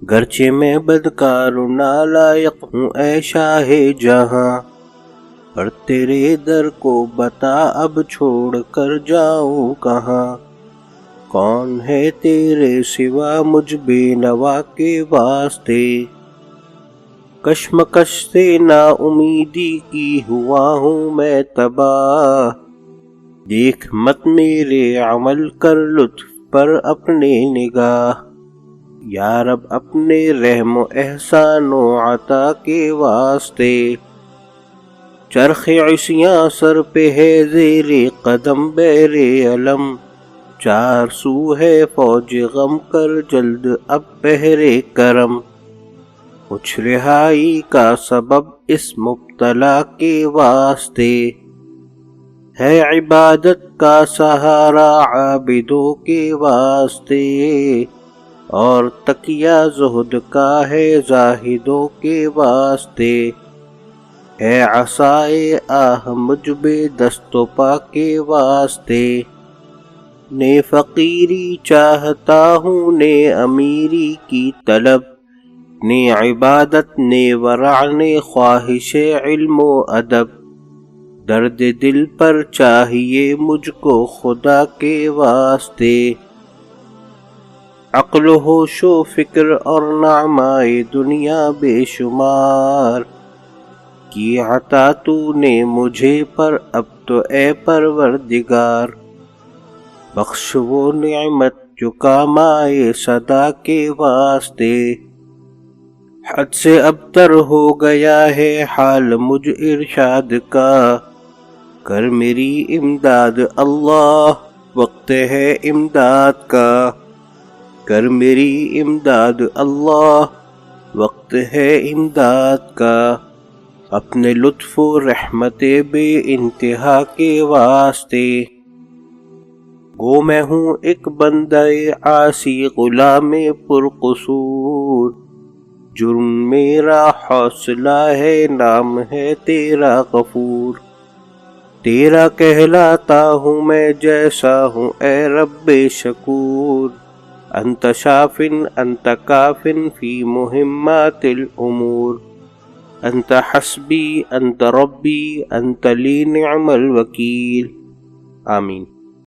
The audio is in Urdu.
گرچہ میں بدکار و نالائق ہوں اے شاہ جہاں، پر تیرے در کو بتا اب چھوڑ کر جاؤں کہاں۔ کون ہے تیرے سوا مجھ بے نوا کے واسطے، کشمکش سے نا امیدی کی ہوا ہوں میں تباہ۔ دیکھ مت میرے عمل کر لطف پر اپنے نگاہ، یا رب اپنے رحم و احسان و عطا کے واسطے۔ چرخ عصیاں سر پہ ہے زیر قدم بیر علم، چار سو ہے فوج غم کر جلد اب بحر کرم۔ کچھ رہائی کا سبب اس مبتلا کے واسطے، ہے عبادت کا سہارا عابدوں کے واسطے، اور تکیہ زہد کا ہے زاہدوں کے واسطے۔ ہے عصائے آہ مجھ بے دست و پا کے واسطے، نے فقیری چاہتا ہوں نے امیری کی طلب، نے عبادت نے ورع نے خواہش علم و ادب۔ درد دل پر چاہیے مجھ کو خدا کے واسطے، عقل و ہوش و فکر اور نعمائے دنیا بے شمار، کی عطا تو نے مجھے پر اب تو اے پروردگار۔ بخش وہ نعمت جو کام آئے صدا کے واسطے، حد سے ابتر ہو گیا ہے حال مجھ ارشاد کا، کر میری امداد اللہ وقت ہے امداد کا، کر میری امداد اللہ وقت ہے امداد کا۔ اپنے لطف و رحمت بے انتہا کے واسطے، گو میں ہوں ایک بندہ عاصی غلام پرقصور، جرم میرا حوصلہ ہے نام ہے تیرا غفور۔ تیرا کہلاتا ہوں میں جیسا ہوں اے رب شکور، انت شاف انت کاف فی مہمات الامور، انت حسبی انت ربی انت لی نعم الوکیل۔ آمین۔